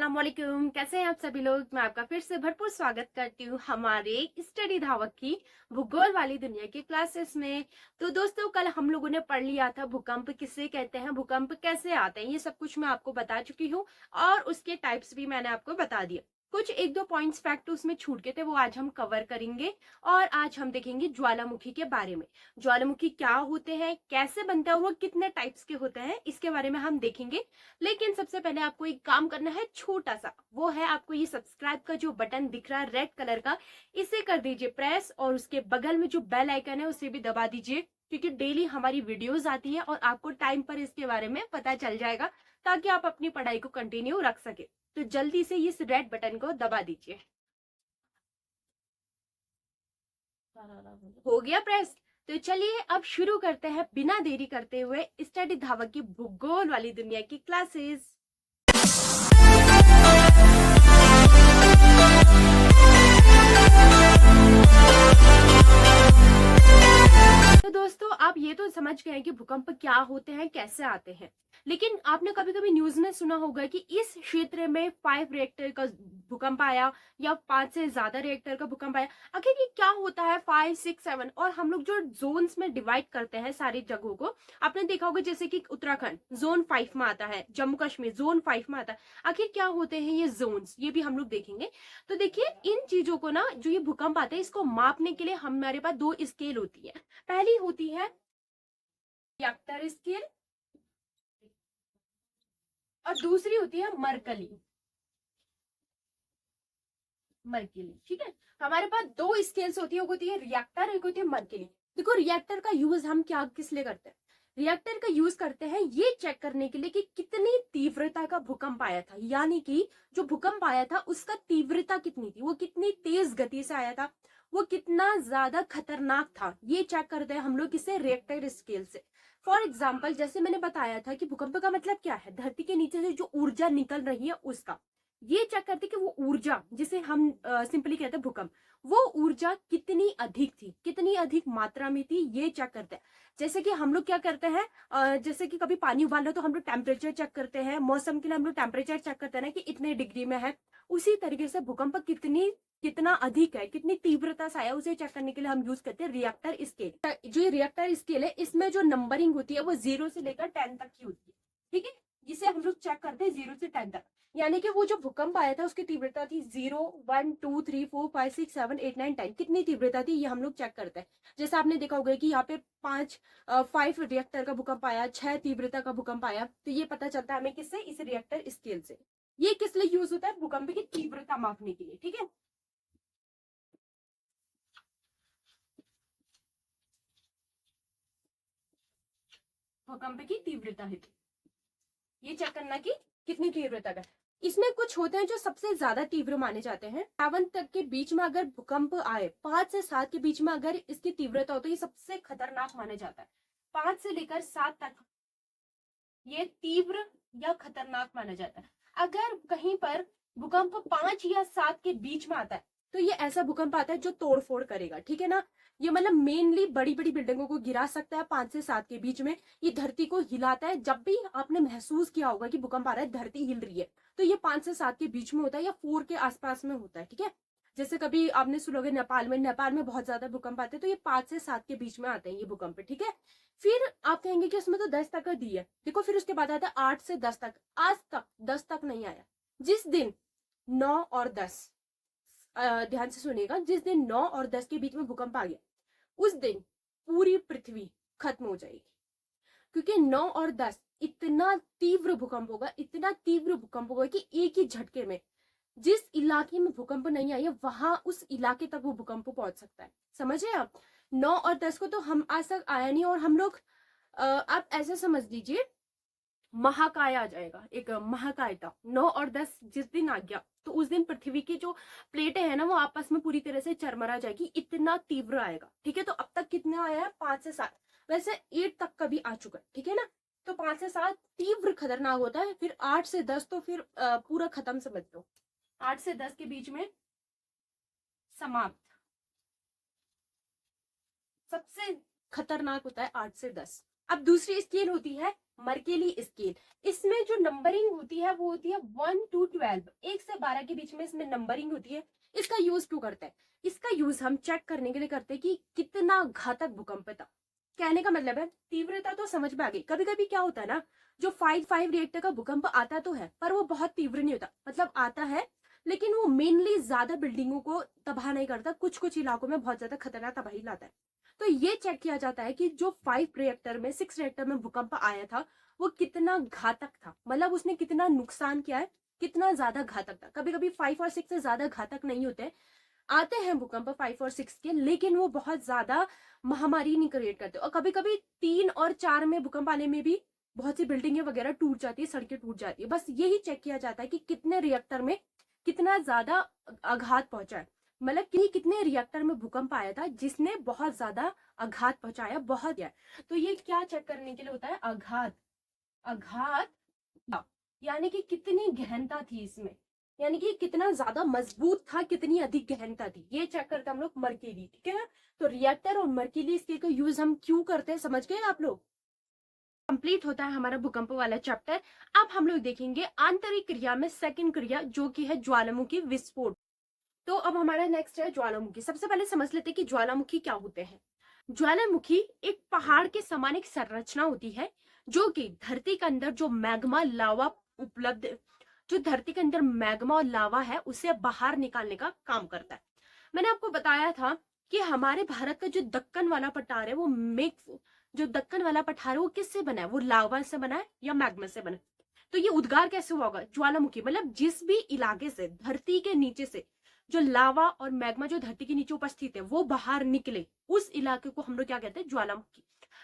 अस्सलाम वालेकुम। कैसे हैं आप सभी लोग। मैं आपका फिर से भरपूर स्वागत करती हूँ हमारे स्टडी धावक की भूगोल वाली दुनिया की क्लासेस में। तो दोस्तों, कल हम लोगों ने पढ़ लिया था भूकंप किसे कहते हैं, भूकंप कैसे आते हैं, ये सब कुछ मैं आपको बता चुकी हूँ और उसके टाइप्स भी मैंने आपको बता दिए। कुछ एक दो पॉइंट्स फैक्ट उसमें छूट गए थे, वो आज हम कवर करेंगे। और आज हम देखेंगे ज्वालामुखी के बारे में। ज्वालामुखी क्या होते हैं, कैसे बनता है, वो कितने टाइप्स के होते हैं, इसके बारे में हम देखेंगे। लेकिन सबसे पहले आपको एक काम करना है छोटा सा, वो है आपको ये सब्सक्राइब का जो बटन दिख रहा है रेड कलर का, इसे कर दीजिए प्रेस और उसके बगल में जो बेल आइकन है उसे भी दबा दीजिए, क्योंकि डेली हमारी वीडियोस आती है और आपको टाइम पर इसके बारे में पता चल जाएगा, ताकि आप अपनी पढ़ाई को कंटिन्यू रख सके। तो जल्दी से इस रेड बटन को दबा दीजिए। हो गया प्रेस। तो चलिए अब शुरू करते हैं बिना देरी करते हुए स्टडी धावक की भूगोल वाली दुनिया की क्लासेस। तो दोस्तों, आप ये तो समझ गए हैं कि भूकंप क्या होते हैं, कैसे आते हैं। लेकिन आपने कभी कभी न्यूज में सुना होगा कि इस क्षेत्र में 5 रिएक्टर का भूकंप आया या 5 से ज्यादा रिएक्टर का भूकंप आया। आखिर ये क्या होता है 5, 6, 7, और हम लोग जो जोन्स में डिवाइड करते हैं सारी जगहों को, आपने देखा होगा जैसे कि उत्तराखंड जोन 5 में आता है, जम्मू कश्मीर जोन 5 में आता है। आखिर क्या होते हैं ये जोन्स, ये भी हम लोग देखेंगे। तो देखिए, इन चीजों को ना, जो ये भूकंप आते हैं, इसको मापने के लिए हमारे पास 2 स्केल होती है। पहली होती है रिएक्टर स्केल और दूसरी होती है मरकली। ठीक है, हमारे पास 2 स्केल्स होती है, एक होती है रिएक्टर, एक होती है मरकली। देखो, रिएक्टर का यूज हम क्या किस लिए करते हैं, रिएक्टर का यूज करते हैं ये चेक करने के लिए कि कितनी तीव्रता का भूकंप आया था, यानी कि जो भूकंप आया था उसका तीव्रता कितनी थी, वो कितनी तेज गति से आया था, वो कितना ज्यादा खतरनाक था, ये चेक करते हैं हम लोग किससे, रिएक्टर स्केल से। फॉर एग्जाम्पल, जैसे मैंने बताया था कि भूकंप का मतलब क्या है, धरती के नीचे से जो ऊर्जा निकल रही है उसका, ये चेक करते कि वो ऊर्जा जिसे हम सिंपली कहते हैं भूकंप, वो ऊर्जा कितनी अधिक थी, कितनी अधिक मात्रा में थी, ये चेक करते हैं। जैसे कि हम लोग क्या करते हैं, जैसे कि कभी पानी उबाल रहे तो हम लोग टेम्परेचर चेक करते हैं, मौसम के लिए हम लोग टेम्परेचर चेक करते हैं ना कि इतने डिग्री में है। उसी तरीके से भूकंप कितना अधिक है, कितनी तीव्रता से आया, उसे चेक करने के लिए हम यूज करते हैं रिएक्टर स्केल। जो ये रिएक्टर स्केल है, इसमें जो नंबरिंग होती है वो 0 से लेकर 10 तक की होती है। ठीक है, जिसे हम लोग चेक करते हैं 0 से 10 तक। यानी कि वो जो भूकंप आया था उसकी तीव्रता थी 0, 1, 2, 3, 4, 5, 6, 7, 8, 9, 10, कितनी तीव्रता थी ये हम लोग चेक करते हैं। जैसे आपने देखा होगा कि यहाँ पे 5 रिएक्टर का भूकंप आया, 6 तीव्रता का भूकंप आया, तो ये पता चलता है हमें किससे, इस रिएक्टर स्केल से। ये किस लिए यूज होता है, भूकंप की तीव्रता मापने के लिए। ठीक है, भूकंप की तीव्रता है, ये चेक करना कि कितनी तीव्रता का। इसमें कुछ होते हैं जो सबसे ज्यादा तीव्र माने जाते हैं। 7 तक के बीच में अगर भूकंप आए, 5 से 7 के बीच में अगर इसकी तीव्रता हो तो ये सबसे खतरनाक माना जाता है। 5 से लेकर 7 तक ये तीव्र या खतरनाक माना जाता है। अगर कहीं पर भूकंप 5 या 7 के बीच में आता है तो ये ऐसा भूकंप आता है जो तोड़फोड़ करेगा। ठीक है ना, ये मतलब मेनली बड़ी बड़ी बिल्डिंगों को गिरा सकता है 5 से 7 के बीच में। ये धरती को हिलाता है। जब भी आपने महसूस किया होगा कि भूकंप आ रहा है, धरती हिल रही है, तो ये 5 से 7 के बीच में होता है या 4 के आसपास में होता है। ठीक है, जैसे कभी आपने सुना होगा नेपाल में बहुत ज्यादा भूकंप आते हैं, तो ये 5 से 7 के बीच में आते हैं ये भूकंप। ठीक है, फिर आप कहेंगे कि उसमें तो 10 तक का दी है। देखो, फिर उसके बाद आता है 8 से 10 तक। आज तक 10 तक नहीं आया। जिस दिन 9 और 10, ध्यान से सुनिएगा, जिस दिन 9 और 10 के बीच में भूकंप आ गया, उस दिन पूरी पृथ्वी खत्म हो जाएगी। क्योंकि 9 और 10 इतना तीव्र भूकंप होगा, इतना तीव्र भूकंप होगा कि एक ही झटके में जिस इलाके में भूकंप नहीं आई है वहां उस इलाके तक वो भूकंप पहुंच सकता है। समझे आप, 9 और 10 को तो हम आज तक आया नहीं, और हम लोग आप ऐसे समझ लीजिए महाकाय आ जाएगा, एक महाकाय था। 9 और 10 जिस दिन आ गया तो उस दिन पृथ्वी की जो प्लेटें हैं ना, वो आपस में पूरी तरह से चरमरा जाएगी, इतना तीव्र आएगा। ठीक है, तो अब तक कितना आया है, 5 से 7, वैसे 8 तक का भी आ चुका है। ठीक है ना, तो 5 से 7 तीव्र खतरनाक होता है, फिर 8 से 10 तो फिर पूरा खत्म समझ लो। 8 से 10 के बीच में समाप्त। सबसे खतरनाक होता है 8 से 10। अब दूसरी स्केल होती है मर्केली स्केल। इसमें जो नंबरिंग होती है वो होती है 1 to 12, 1 से 12 के बीच में इसमें नंबरिंग होती है। इसका यूज क्यों करते हैं? इसका यूज हम चेक करने के लिए करते हैं कि कितना घातक भूकंप था। कहने का मतलब है तीव्रता तो समझ में आ गई। कभी कभी क्या होता है ना, जो 5 रिएक्टर का भूकंप आता तो है पर वो बहुत तीव्र नहीं होता, मतलब आता है लेकिन वो मेनली ज्यादा बिल्डिंगों को तबाह नहीं करता, कुछ कुछ इलाकों में बहुत ज्यादा खतरनाक तबाही लाता है। तो ये चेक किया जाता है कि जो 6 रिएक्टर में भूकंप आया था वो कितना घातक था, मतलब उसने कितना नुकसान किया है, कितना ज्यादा घातक था। कभी कभी 5 और 6 से ज्यादा घातक नहीं होते, आते हैं भूकंप 5 और 6 के, लेकिन वो बहुत ज्यादा महामारी नहीं क्रिएट करते। और कभी कभी 3 और 4 में भूकंप आने में भी बहुत सी बिल्डिंगें वगैरह टूट जाती है, सड़कें टूट जाती है। बस यही चेक किया जाता है कि कितने रिएक्टर में कितना ज्यादा आघात पहुंचा है, मतलब कि कितने रिएक्टर में भूकंप आया था जिसने बहुत ज्यादा आघात पहुंचाया, बहुत है। तो ये क्या चेक करने के लिए होता है? आघात। आघात यानी कि कितनी गहनता थी इसमें, यानी कि कितना ज्यादा मजबूत था, कितनी अधिक गहनता थी, ये चेक करते हम लोग मर्क्यूरी। ठीक है, तो रिएक्टर और मर्क्यूरी स्केल का यूज हम क्यों करते हैं समझ गए आप लोग? कंप्लीट होता है हमारा भूकंप वाला चैप्टर। अब हम लोग देखेंगे आंतरिक क्रिया में सेकंड क्रिया जो कि है ज्वालामुखी विस्फोट। तो अब हमारा नेक्स्ट है ज्वालामुखी। सबसे पहले समझ लेते हैं कि ज्वालामुखी क्या होते हैं। ज्वालामुखी एक पहाड़ के समान एक संरचना होती है जो कि धरती के अंदर जो मैग्मा लावा उपलब्ध, जो धरती के अंदर मैग्मा और लावा है उसे बाहर निकालने का काम करता है। मैंने आपको बताया था कि हमारे भारत का जो दक्कन वाला पठार है वो मिक्स, जो दक्कन वाला पठार है वो किससे बना है? वो लावा से बना है या मैग्मा से बना है? तो ये उद्गार कैसे हुआ होगा? ज्वालामुखी मतलब जिस भी इलाके से, धरती के नीचे से जो लावा और मैग्मा जो धरती के नीचे उपस्थित है वो बाहर निकले, उस इलाके को हम लोग क्या कहते हैं? ज्वालामुखी।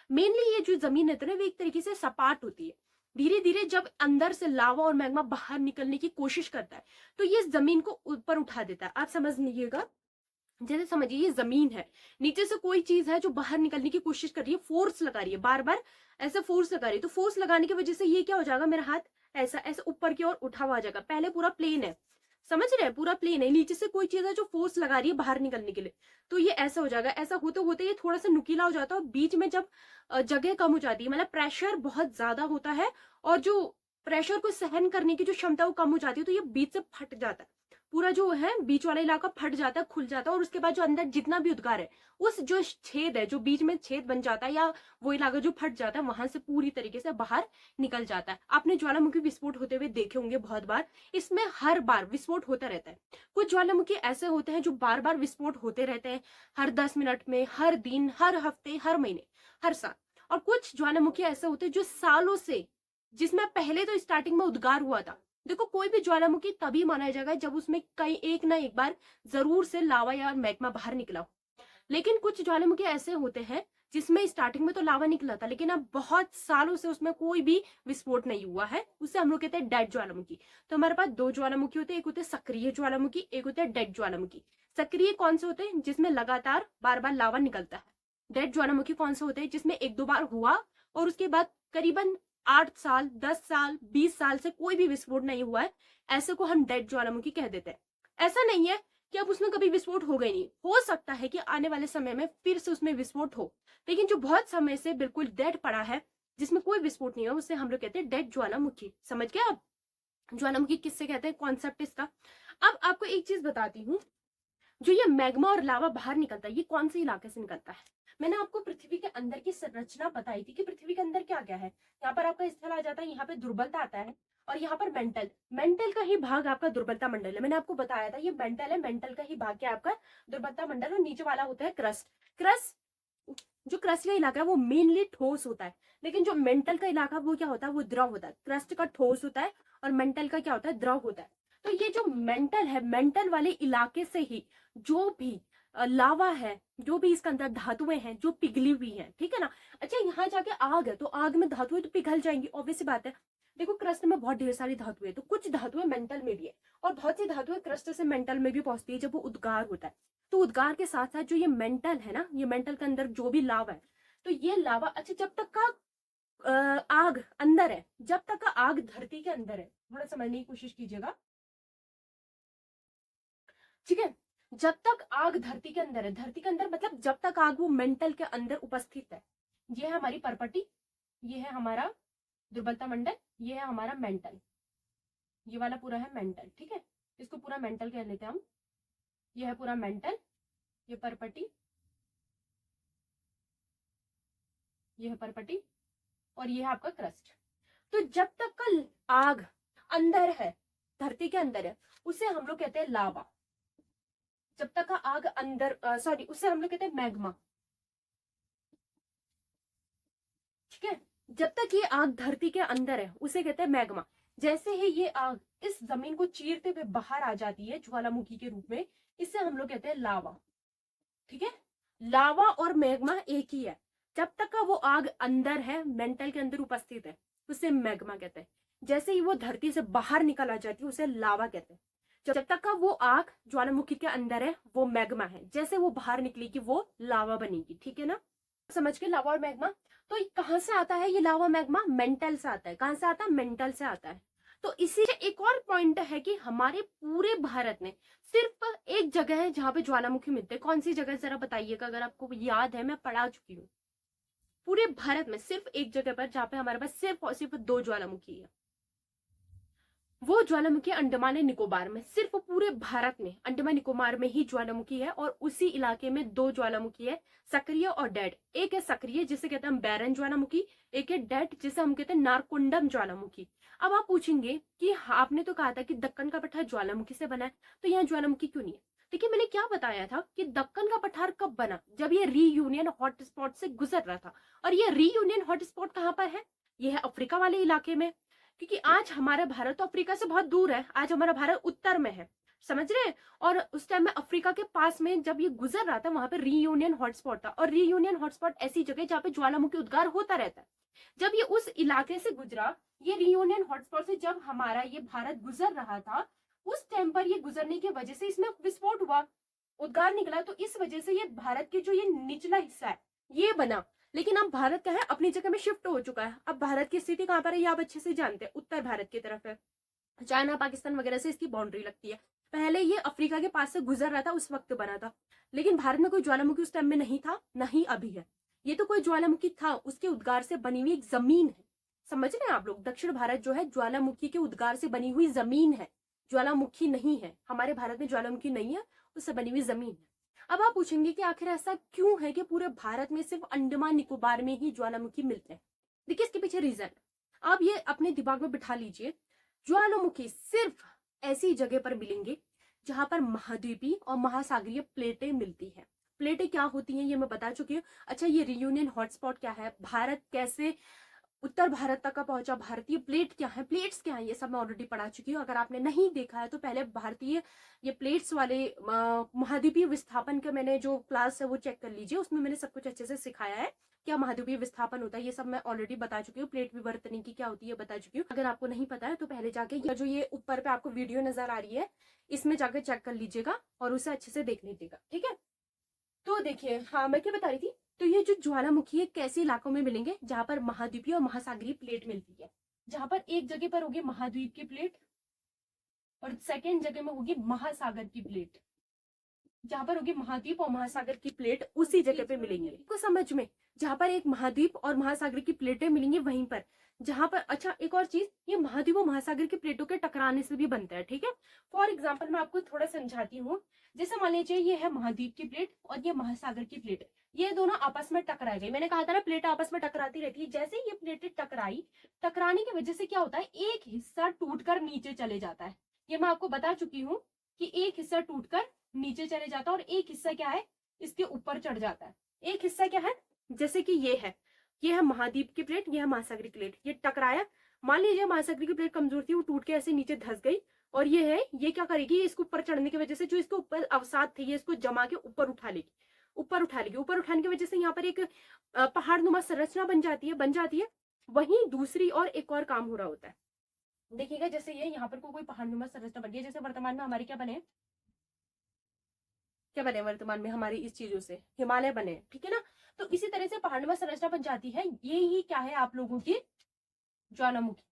मेनली ये जो जमीन है वो एक तरीके से सपाट होती है। धीरे धीरे जब अंदर से लावा और मैग्मा बाहर निकलने की कोशिश करता है तो ये जमीन को ऊपर उठा देता है। आप समझ लीजिएगा, जैसे समझिए ये जमीन है, नीचे से कोई चीज है जो बाहर निकलने की कोशिश कर रही है, फोर्स लगा रही है, बार बार ऐसा फोर्स लगा रही है। तो फोर्स लगाने की वजह से ये क्या हो जाएगा? मेरा हाथ ऐसा ऐसा ऊपर की ओर उठा हुआ आ जाएगा। पहले पूरा प्लेन है, समझ रहे हैं, पूरा प्लेन है, नीचे से कोई चीज है जो फोर्स लगा रही है बाहर निकलने के लिए, तो ये ऐसा हो जाएगा। ऐसा होते होते ये थोड़ा सा नुकीला हो जाता है और बीच में जब जगह कम हो जाती है, मतलब प्रेशर बहुत ज्यादा होता है और जो प्रेशर को सहन करने की जो क्षमता वो कम हो जाती है, तो ये बीच से फट जाता है, पूरा जो है बीच वाला इलाका फट जाता है, खुल जाता है। और उसके बाद जो अंदर जितना भी उद्गार है, उस जो छेद है, जो बीच में छेद बन जाता है या वो इलाका जो फट जाता है, वहां से पूरी तरीके से बाहर निकल जाता है। आपने ज्वालामुखी विस्फोट होते हुए देखे होंगे बहुत बार, इसमें हर बार विस्फोट होता रहता है। कुछ ज्वालामुखी ऐसे होते हैं जो बार बार विस्फोट होते रहते हैं, हर 10 मिनट में, हर दिन, हर हफ्ते, हर महीने, हर साल। और कुछ ज्वालामुखी ऐसे होते हैं जो सालों से, जिसमें पहले तो स्टार्टिंग में उद्गार हुआ था। देखो कोई भी ज्वालामुखी तभी माना जाएगा जब उसमें कई एक ना एक बार जरूर से लावा या मैग्मा बाहर निकला हो। लेकिन कुछ ज्वालामुखी ऐसे होते हैं जिसमें स्टार्टिंग में तो लावा निकला था लेकिन अब बहुत सालों से उसमें कोई भी विस्फोट नहीं हुआ है, उसे हम लोग कहते हैं डेड ज्वालामुखी। तो हमारे पास दो ज्वालामुखी होते हैं, एक होते हैं सक्रिय ज्वालामुखी, एक होते हैं डेड ज्वालामुखी। सक्रिय कौन से होते हैं? जिसमें लगातार बार बार लावा निकलता है। डेड ज्वालामुखी कौन से होते हैं? जिसमें एक दो बार हुआ और उसके बाद करीबन 8 साल, 10 साल, 20 साल से कोई भी विस्फोट नहीं हुआ है, ऐसे को हम डेड ज्वालामुखी कह देते हैं। ऐसा नहीं है कि अब उसमें कभी विस्फोट हो गई नहीं, हो सकता है कि आने वाले समय में फिर से उसमें विस्फोट हो, लेकिन जो बहुत समय से बिल्कुल डेड पड़ा है, जिसमें कोई विस्फोट नहीं हो, उसे हम लोग कहते हैं डेड ज्वालामुखी। समझ गए आप ज्वालामुखी किससे कहते हैं, कॉन्सेप्ट इसका? अब आपको एक चीज बताती हूँ, जो ये मैग्मा और लावा बाहर निकलता है ये कौन से इलाके से निकलता है? मैंने आपको पृथ्वी के अंदर की संरचना बताई थी कि पृथ्वी के अंदर क्या क्या है। यहाँ पर आपका स्थल आ जाता है, यहाँ पे दुर्बलता आता है, और यहाँ पर मेंटल, मेंटल का ही भाग आपका दुर्बलता मंडल है। मैंने आपको बताया था ये मेंटल है, मेंटल का ही भाग क्या आपका दुर्बलता मंडल, और नीचे वाला होता है क्रस्ट। क्रस्ट, जो क्रस्ट का इलाका है वो मेनली ठोस होता है, लेकिन जो मेंटल का इलाका वो क्या होता है? वो द्रव होता है। क्रस्ट का ठोस होता है और मेंटल का क्या होता है? द्रव होता है। तो ये जो मेंटल है, मेंटल वाले इलाके से ही जो भी लावा है, जो भी इसके अंदर धातुएं हैं जो पिघली हुई हैं, ठीक है ना। अच्छा यहाँ जाके आग है तो आग में धातुएं तो पिघल जाएंगी, ऑब्वियस बात है। देखो क्रस्ट में बहुत ढेर सारी धातुएं, तो कुछ धातुएं मेंटल में भी है और बहुत सी धातुएं क्रस्ट से मेंटल में भी पहुंचती है जब वो उद्गार होता है। तो उद्गार के साथ साथ जो ये मेंटल है ना, ये मेंटल के अंदर जो भी लावा है, तो ये लावा, अच्छा जब तक का आग अंदर है, जब तक का आग धरती के अंदर है, थोड़ा समझने की कोशिश कीजिएगा, ठीक है। जब तक आग धरती के अंदर है, धरती के अंदर मतलब जब तक आग वो मेंटल के अंदर उपस्थित है, ये है हमारी परपटी, ये है हमारा दुर्बलता मंडल, ये है हमारा मेंटल, ये वाला पूरा है मेंटल, ठीक है, इसको पूरा मेंटल कह लेते हैं हम। ये है पूरा मेंटल, ये परपटी, ये है परपटी, और ये है आपका क्रस्ट। तो जब तक का आग अंदर है, धरती के अंदर है, उसे हम लोग कहते हैं लावा। जब तक का आग अंदर, सॉरी, उसे हम लोग कहते हैं मैग्मा, ठीक है। जब तक ये आग धरती के अंदर है उसे कहते हैं मैग्मा। जैसे ही ये आग इस जमीन को चीरते हुए बाहर आ जाती है ज्वालामुखी के रूप में, इसे हम लोग कहते हैं लावा, ठीक है। लावा और मैग्मा एक ही है। जब तक का वो आग अंदर है, मेंटल के अंदर उपस्थित है, उसे मैग्मा कहते हैं। जैसे ही वो धरती से बाहर निकल आ जाती है उसे लावा कहते हैं। जब तक का वो आग ज्वालामुखी के अंदर है वो मैग्मा है, जैसे वो बाहर निकलेगी वो लावा बनेगी, ठीक है ना। समझ के लावा और मैग्मा। तो कहां से आता है ये लावा मैग्मा? मेंटल से आता है। कहां से आता है? मेंटल से आता है। तो इसी से एक और पॉइंट है कि हमारे पूरे भारत में सिर्फ एक जगह है जहां पे ज्वालामुखी मिलते हैं। कौन सी जगह जरा बताइएगा, अगर आपको याद है, मैं पढ़ा चुकी हूँ। पूरे भारत में सिर्फ एक जगह पर जहां पे हमारे पास सिर्फ और सिर्फ 2 ज्वालामुखी है। वो ज्वालामुखी अंडमान निकोबार में, सिर्फ पूरे भारत में अंडमान निकोबार में ही ज्वालामुखी है, और उसी इलाके में 2 ज्वालामुखी है, सक्रिय और डेड। एक है सक्रिय जिसे कहते हैं हम बैरन ज्वालामुखी, एक है डेड जिसे हम कहते हैं नारकुंडम ज्वालामुखी। अब आप पूछेंगे कि आपने तो कहा था कि दक्कन का पठार ज्वालामुखी से बना है, तो यहाँ ज्वालामुखी क्यों नहीं है? देखिए, मैंने क्या बताया था कि दक्कन का पठार कब बना? जब ये रीयूनियन हॉटस्पॉट से गुजर रहा था। और ये रीयूनियन हॉटस्पॉट कहाँ पर है? ये है अफ्रीका वाले इलाके में, क्योंकि आज हमारा भारत तो अफ्रीका से बहुत दूर है। आज हमारा भारत उत्तर में है, समझ रहे हैं। और उस टाइम में अफ्रीका के पास में जब ये गुजर रहा था, वहां पे रीयूनियन हॉटस्पॉट था। और रीयूनियन हॉटस्पॉट ऐसी जगह जहाँ पे ज्वालामुखी उद्गार होता रहता है। जब ये उस इलाके से गुजरा, ये रीयूनियन हॉटस्पॉट से जब हमारा ये भारत गुजर रहा था, उस टाइम पर ये गुजरने की वजह से इसमें विस्फोट हुआ, उद्गार निकला। तो इस वजह से ये भारत के जो ये निचला हिस्सा है ये बना। लेकिन अब भारत क्या है, अपनी जगह में शिफ्ट हो चुका है। अब भारत की स्थिति कहां पर है ये आप अच्छे से जानते हैं, उत्तर भारत की तरफ है। चाइना पाकिस्तान वगैरह से इसकी बाउंड्री लगती है। पहले ये अफ्रीका के पास से गुजर रहा था, उस वक्त बना था। लेकिन भारत में कोई ज्वालामुखी उस टाइम में नहीं था, नहीं अभी है। ये तो कोई ज्वालामुखी था, उसके उद्गार से बनी हुई एक जमीन है। समझ रहे हैं आप लोग? दक्षिण भारत जो है ज्वालामुखी के उद्गार से बनी हुई जमीन है, ज्वालामुखी नहीं है। हमारे भारत में ज्वालामुखी नहीं है, उससे बनी हुई जमीन है। अब आप पूछेंगे कि आखिर ऐसा क्यों है कि पूरे भारत में सिर्फ अंडमान निकोबार में ही ज्वालामुखी मिलते हैं? देखिए, इसके पीछे रीजन आप ये अपने दिमाग में बिठा लीजिए। ज्वालामुखी सिर्फ ऐसी जगह पर मिलेंगे जहां पर महाद्वीपीय और महासागरीय प्लेटें मिलती हैं। प्लेटें क्या होती हैं ये मैं बता चुकी हूँ। अच्छा, ये रियूनियन हॉटस्पॉट क्या है, भारत कैसे उत्तर भारत तक का पहुंचा, भारतीय प्लेट क्या है, प्लेट्स क्या है, ये सब मैं ऑलरेडी पढ़ा चुकी हूँ। अगर आपने नहीं देखा है तो पहले भारतीय ये प्लेट्स वाले महाद्वीपीय विस्थापन का मैंने जो क्लास है वो चेक कर लीजिए। उसमें मैंने सब कुछ अच्छे से सिखाया है, क्या महाद्वीपीय विस्थापन होता है ये सब मैं ऑलरेडी बता चुकी हूँ। प्लेट विवर्तनी की क्या होती है बता चुकी हूँ। अगर आपको नहीं पता है तो पहले जाके जो ये ऊपर पे आपको वीडियो नजर आ रही है इसमें जाकर चेक कर लीजिएगा और उसे अच्छे से देख लीजिएगा, ठीक है। तो देखिए, हाँ मैं क्या बता रही थी, तो ये जो ज्वालामुखी है कैसे इलाकों में मिलेंगे जहां पर महाद्वीपीय और महासागरीय प्लेट मिलती है। जहां पर एक जगह पर होगी महाद्वीप की प्लेट और सेकेंड जगह में होगी महासागर की प्लेट। जहां पर होगी महाद्वीप और महासागर की प्लेट उसी जगह पे मिलेंगे। को समझ में, जहां पर एक महाद्वीप और महासागर की प्लेटें मिलेंगी वहीं पर जहां पर, अच्छा एक और चीज, ये महाद्वीप और महासागर की प्लेटों के टकराने से भी बनता है, ठीक है। फॉर एग्जाम्पल मैं आपको थोड़ा समझाती हूँ। जैसे मान लीजिए ये है महाद्वीप की प्लेट और ये महासागर की प्लेट, ये दोनों आपस में टकरा गई। मैंने कहा था ना प्लेट आपस में टकराती रहती है। जैसे ये प्लेटें टकराई, टकराने की वजह से क्या होता है, एक हिस्सा टूटकर नीचे चले जाता है। ये मैं आपको बता चुकी हूँ कि एक हिस्सा टूटकर नीचे चले जाता है और एक हिस्सा क्या है, इसके ऊपर चढ़ जाता है। एक हिस्सा क्या है, जैसे कि ये है महाद्वीप की प्लेट, ये है महासागरी प्लेट, ये टकराया। मान लीजिए महासागरी की प्लेट कमजोर थी, वो टूट के ऐसे नीचे धंस गई। और ये है, ये क्या करेगी, इसको ऊपर चढ़ने की वजह से जो इसके ऊपर अवसाद थे ये इसको जमा के ऊपर उठा लेगी, ऊपर उठा लेगी। ऊपर उठाने की वजह से यहाँ पर एक पहाड़ नुमा संरचना बन जाती है। वहीं दूसरी और एक और काम हो रहा होता है, देखिएगा। जैसे ये यहाँ पर कोई पहाड़ नुमा संरचना बन गई, जैसे वर्तमान में हमारी क्या बने वर्तमान में हमारी इस चीजों से हिमालय बने, ठीक है ना। तो इसी तरह से पहाड़नुमा संरचना बन जाती है। यही क्या है आप लोगों की ज्वालामुखी,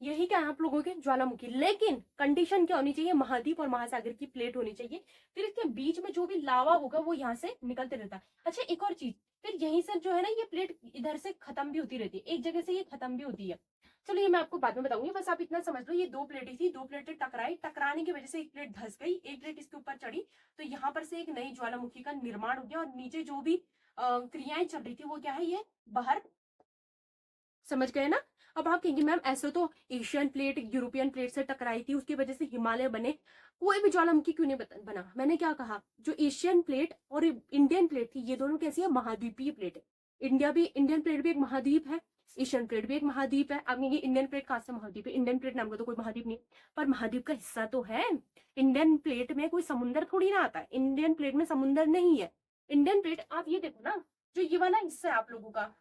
यही क्या है आप लोगों के ज्वालामुखी। लेकिन कंडीशन क्या होनी चाहिए, महाद्वीप और महासागर की प्लेट होनी चाहिए। फिर इसके बीच में जो भी लावा होगा वो यहाँ से निकलते रहता है। अच्छा एक और चीज, फिर यहीं से जो है ना ये प्लेट इधर से खत्म भी होती रहती है, एक जगह से ये खत्म भी होती है। चलो ये मैं आपको बाद में बताऊंगी, बस आप इतना समझ लो, ये दो प्लेटें थी, दो प्लेटें टकराई, टकराने की वजह से एक प्लेट धंस गई, एक प्लेट इसके ऊपर चढ़ी, तो यहाँ पर से एक नई ज्वालामुखी का निर्माण हो गया और नीचे जो भी क्रियाएं चल रही थी वो क्या है, ये बाहर, समझ गए ना। अब आप कहेंगे मैम ऐसे तो एशियन प्लेट यूरोपियन प्लेट से टकराई थी, उसकी वजह से हिमालय बने, कोई भी ज्वालामुखी क्यों नहीं बना। मैंने क्या कहा, जो एशियन प्लेट और इंडियन प्लेट थी, ये दोनों कैसी है, महाद्वीपीय प्लेट है। इंडियन प्लेट भी एक महाद्वीप है, एशियन प्लेट भी एक महाद्वीप है। अब ये इंडियन प्लेट कहाँ से महाद्वीप है, इंडियन प्लेट नाम का तो कोई महाद्वीप नहीं, पर महाद्वीप का हिस्सा तो है। इंडियन प्लेट में कोई समुद्र थोड़ी ना आता है, इंडियन प्लेट में समुद्र नहीं है। इंडियन प्लेट आप ये देखो ना, जो ये वाला हिस्सा है आप लोगों का,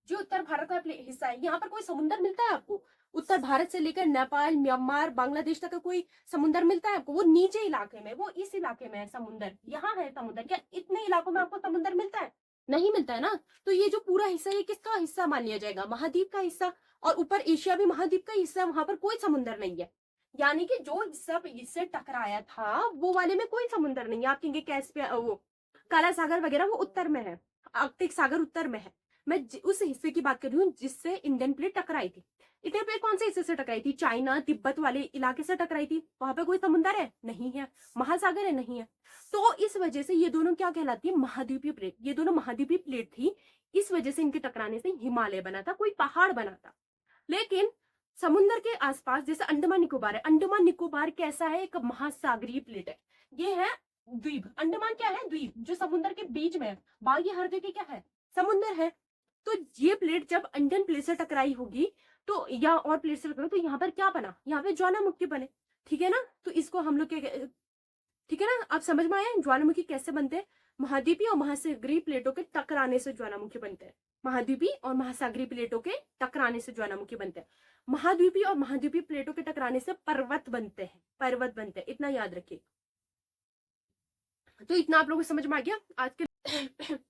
जो उत्तर भारत का हिस्सा है, यहाँ पर कोई समुद्र मिलता है आपको? उत्तर भारत से लेकर नेपाल, म्यांमार, बांग्लादेश तक का कोई समुद्र मिलता है आपको? वो नीचे इलाके में, वो इस इलाके में है समुद्र, यहाँ है समुद्र। क्या इतने इलाकों में आपको समुद्र मिलता है? नहीं मिलता है ना। तो ये जो पूरा हिस्सा है, किसका हिस्सा मान लिया जाएगा? महाद्वीप का हिस्सा। और ऊपर एशिया भी महाद्वीप का हिस्सा, वहां पर कोई समुद्र नहीं है। यानी कि जो हिस्सा इससे टकराया था वो वाले में कोई समुद्र नहीं है। आप कहेंगे कैस्पियन, वो काला सागर वगैरह वो उत्तर में है, आर्कटिक सागर उत्तर में है। मैं उस हिस्से की बात कर रही हूँ जिससे इंडियन प्लेट टकराई थी। इंडियन प्लेट कौन से हिस्से से टकराई थी? चाइना, तिब्बत वाले इलाके से टकराई थी। वहां पे कोई समुद्र है? नहीं है। महासागर है? नहीं है। तो इस वजह से ये दोनों क्या कहलाती है? महाद्वीपीय प्लेट। ये दोनों महाद्वीपीय प्लेट थी, इस वजह से इनके टकराने से हिमालय बना था, कोई पहाड़ बना था। लेकिन समुद्र के आसपास जैसे अंडमान निकोबार है, अंडमान निकोबार कैसा है? एक महासागरीय प्लेट है। ये है द्वीप। अंडमान क्या है? द्वीप, जो समुद्र के बीच में है। बाकी हर जगह क्या है? समुद्र है। तो ये प्लेट जब इंडियन प्लेट से टकराई होगी तो, या और प्लेट से टकराई, तो यहाँ पर क्या बना? यहाँ पे ज्वालामुखी बने, ठीक है ना। तो इसको हम लोग क्या, ठीक है ना, आप समझ में आया ज्वालामुखी कैसे बनते हैं? महाद्वीपीय और महासागरीय प्लेटों के टकराने से ज्वालामुखी बनते हैं। महाद्वीपीय और महासागरीय प्लेटों के टकराने से ज्वालामुखी बनते हैं। महाद्वीपीय और महाद्वीपीय प्लेटों के टकराने से पर्वत बनते हैं, पर्वत बनते हैं, इतना याद रखिए। तो इतना आप लोगों को समझ में आ गया आज के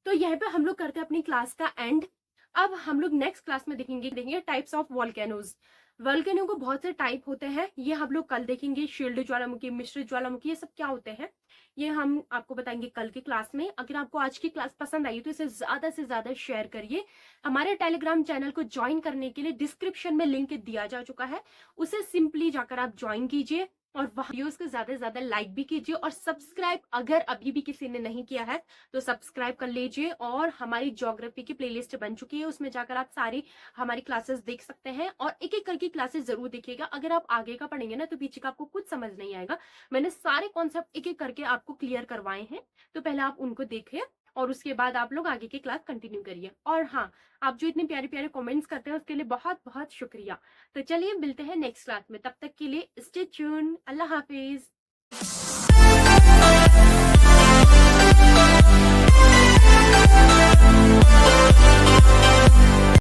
तो यहीं पे हम लोग करते हैं अपनी क्लास का एंड। अब हम लोग नेक्स्ट क्लास में देखेंगे टाइप्स ऑफ वॉल्केनोज। वॉल्केनो को बहुत से टाइप होते हैं, ये हम लोग कल देखेंगे। शील्ड ज्वालामुखी, मिश्रित ज्वालामुखी, ये सब क्या होते हैं ये हम आपको बताएंगे कल की क्लास में। अगर आपको आज की क्लास पसंद आई तो इसे ज्यादा से ज्यादा शेयर करिए। हमारे टेलीग्राम चैनल को ज्वाइन करने के लिए डिस्क्रिप्शन में लिंक दिया जा चुका है, उसे सिंपली जाकर आप ज्वाइन कीजिए और वीडियोस को ज्यादा से ज्यादा लाइक भी कीजिए और सब्सक्राइब अगर अभी भी किसी ने नहीं किया है तो सब्सक्राइब कर लीजिए। और हमारी ज्योग्राफी की प्लेलिस्ट बन चुकी है, उसमें जाकर आप सारी हमारी क्लासेस देख सकते हैं और एक एक करके क्लासेस जरूर देखिएगा। अगर आप आगे का पढ़ेंगे ना तो पीछे का आपको कुछ समझ नहीं आएगा। मैंने सारे कॉन्सेप्ट एक एक करके आपको क्लियर करवाए हैं, तो पहले आप उनको देखिए और उसके बाद आप लोग आगे की क्लास कंटिन्यू करिए। और हाँ, आप जो इतने प्यारे प्यारे कमेंट्स करते हैं उसके लिए बहुत बहुत शुक्रिया। तो चलिए मिलते हैं नेक्स्ट क्लास में, तब तक के लिए स्टे ट्यून। अल्लाह हाफिज।